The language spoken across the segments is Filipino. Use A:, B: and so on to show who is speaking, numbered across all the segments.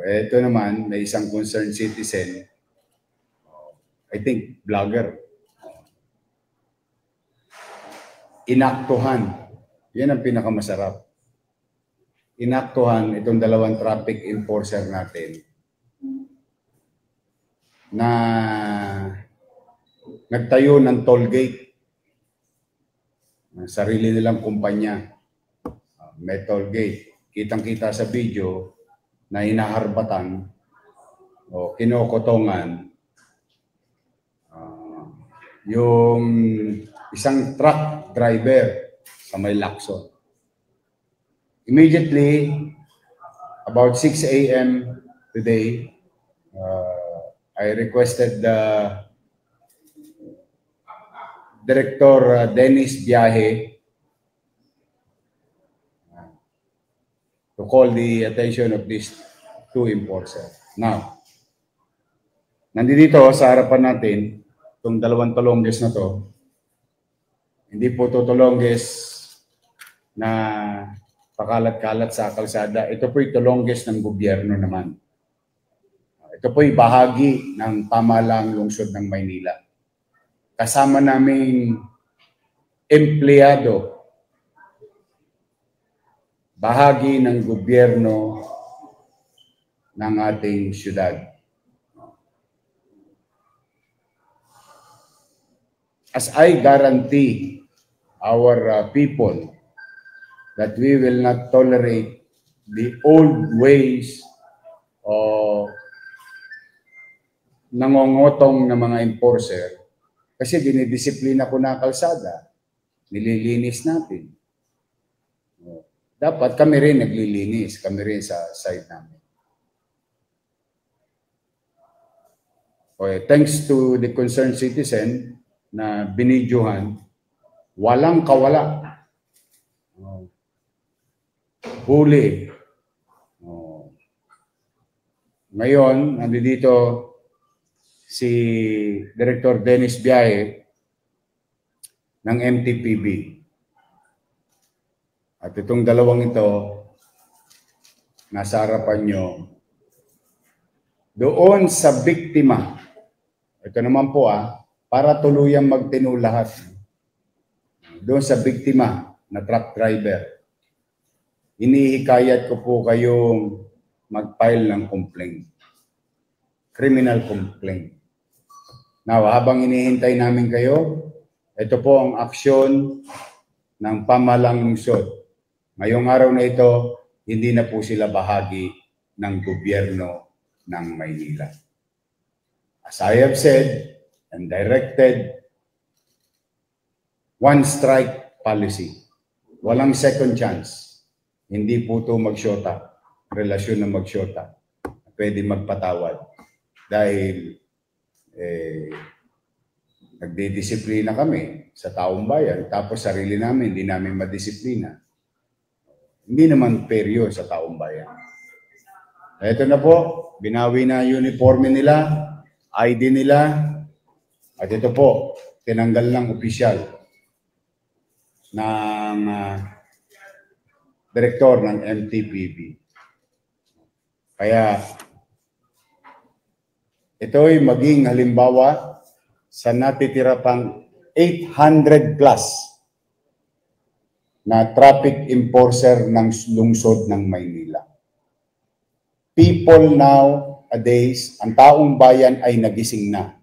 A: Ito naman, may isang concerned citizen, I think vlogger, inaktuhan. Yan ang pinakamasarap. Inaktuhan itong dalawang traffic enforcer natin na nagtayo ng toll gate. Sarili nilang kumpanya. May toll gate. Kitang-kita sa video na hinaharbatan o kinokotongan yung isang truck driver sa may Lacson. Immediately, about 6 a.m. today, I requested the Director Dennis Biahe to call the attention of these two enforcers. Now, nandito sa harapan natin, itong dalawang tolongges na to, hindi po ito tolongges na pakalat-kalat sa kalsada. Ito po yung tolongges ng gobyerno naman. Ito po yung bahagi ng pamahalaang lungsod ng Maynila. Kasama naming empleyado, bahagi ng gobyerno ng ating syudad. As I guarantee our people that we will not tolerate the old ways of nangongotong ng mga enforcer, kasi dinidisiplina ko na kalsada, nililinis natin. Dapat kami rin naglilinis, kami rin sa side namin. Okay, thanks to the concerned citizen na binidyohan, walang kawala. Huli. Ngayon, nandito si Director Dennis Biahe ng MTPB. At itong dalawang ito, nasa harapan nyo, doon sa biktima. Ito naman po para tuluyang magtino lahat. Doon sa biktima na truck driver, inihikayat ko po kayong mag-file ng complaint. Criminal complaint. Now, habang inihintay namin kayo, ito po ang aksyon ng pamahalang lungsod. Ngayong araw na ito, hindi na po sila bahagi ng gobyerno ng Maynila. As I have said and directed, one strike policy. Walang second chance. Hindi po ito magsyota. Relasyon na magsyota. Pwede magpatawad. Dahil nagdidisiplina kami sa taong bayan, tapos sarili namin, hindi namin madisiplina. Hindi naman fair yun sa taong bayan. Ito na po, binawi na uniforme nila, ID nila, at ito po, tinanggal ng opisyal ng direktor ng MTPB. Kaya, ito'y maging halimbawa sa natitira pang 800 plus na traffic enforcer ng lungsod ng Maynila. People nowadays, ang taong bayan ay nagising na.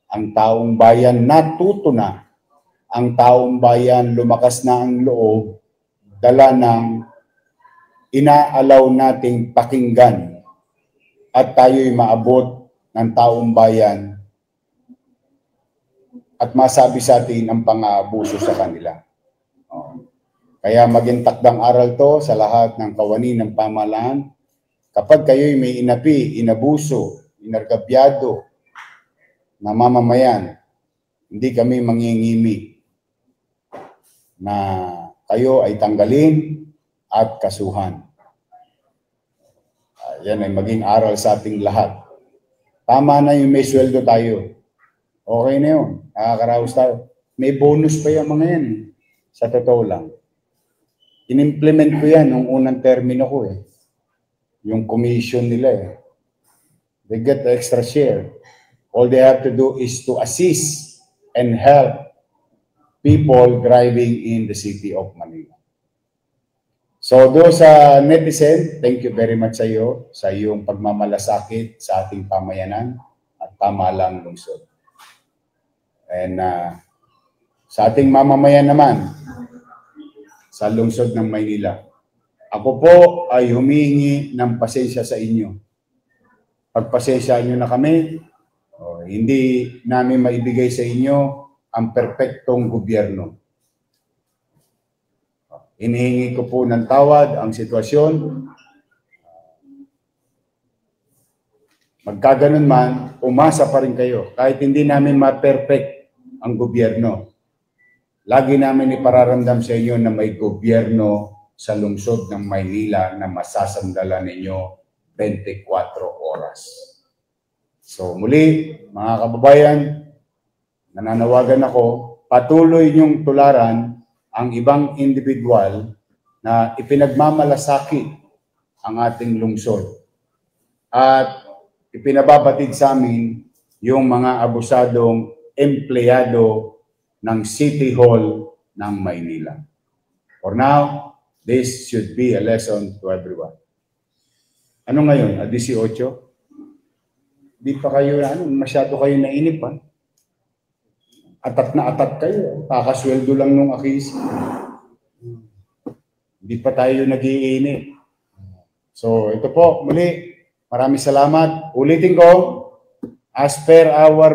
A: Ang taong bayan natuto na. Ang taong bayan lumakas na ang loob, dala ng inaalaw nating pakinggan at tayo'y maabot ng taong bayan at masabi sa atin ang pang-aabuso sa kanila. Kaya maging takdang aral to sa lahat ng kawani ng pamahalaan. Kapag kayo'y may inapi, inabuso, inargabyado na mamamayan, hindi kami mangingimi na kayo ay tanggalin at kasuhan. Yan ay maging aral sa ating lahat. Tama na yung may sweldo tayo. Okay na yun. Nakakaraos tayo. May bonus pa yung mga yan. Sa totoo lang. In-implement ko yan nung unang termino ko . yung commission nila eh. They get the extra share. All they have to do is to assist and help people driving in the city of Manila. So those netizen, thank you very much sa iyo, sa iyong pagmamalasakit sa ating pamayanan at pamahalang lungsod. And sa ating mamamayan naman, sa lungsod ng Maynila, ako po ay humihingi ng pasensya sa inyo. Pagpasensyaan nyo na kami, hindi namin maibigay sa inyo ang perpektong gobyerno. Hinihingi ko po ng tawad ang sitwasyon. Magkaganon man, umasa pa rin kayo. Kahit hindi namin ma-perfect ang gobyerno, lagi namin ipararamdam sa inyo na may gobyerno sa lungsod ng Maynila na masasandalan ninyo 24 oras. So muli, mga kababayan, nananawagan ako, patuloy niyong tularan ang ibang individual na ipinagmamalasakit ang ating lungsod at ipinababatid sa amin yung mga abusadong empleyado ng City Hall ng Maynila. For now, this should be a lesson to everyone. Ano ngayon? 18? Di pa kayo, masyado kayo nainip ha? Atat na atat kayo. Kakasweldo lang nung akis. Hindi pa tayo nag-iinip. So ito po, muli, maraming salamat. Ulitin ko, as per our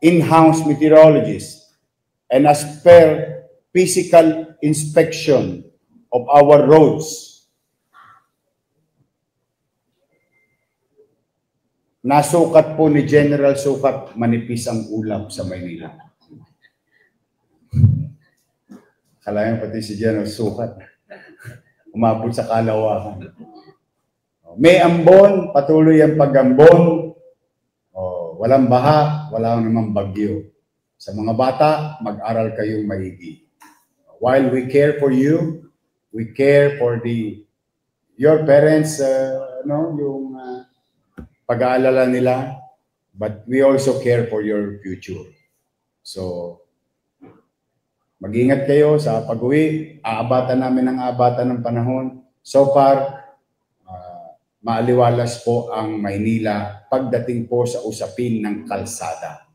A: in-house meteorologist and as per physical inspection of our roads, nasukat po ni General Sukat, manipis ang ulap sa Maynila. Kalayan pati si General Sukat, umabot sa kalawakan. May ambon, patuloy ang pag-ambon. Walang baha, wala namang bagyo. Sa mga bata, mag-aral kayong maigi. While we care for you, we care for your parents, yung pag-aalala nila, but we also care for your future. So, mag-ingat kayo sa pag-uwi. Aabatan namin ang aabatan ng panahon. So far, maaliwalas po ang Maynila pagdating po sa usapin ng kalsada.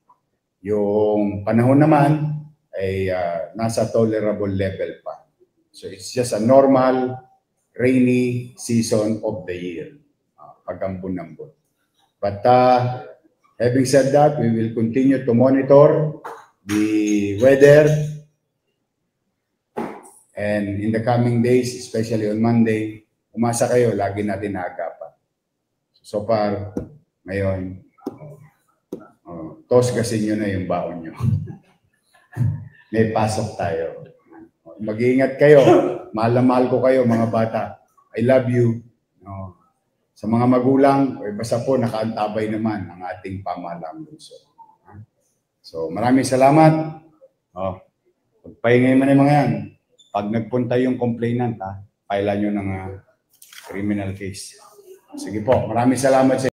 A: Yung panahon naman ay nasa tolerable level pa. So it's just a normal rainy season of the year. Pag-ambon-ambon. But having said that, we will continue to monitor the weather. And in the coming days, especially on Monday, umasa kayo, lagi natin naagapan. So far, ngayon, tosgasin nyo na yung baon nyo. May pasok tayo. Mag-iingat kayo. Mahal na mahal ko kayo, mga bata. I love you. Sa mga magulang, basta po nakaantabay naman ang ating pamahalang lungsod. So maraming salamat. Pagpahingay man yung mga yan. Pag nagpunta yung complainant, pailan nyo ng criminal case. Sige po, maraming salamat sa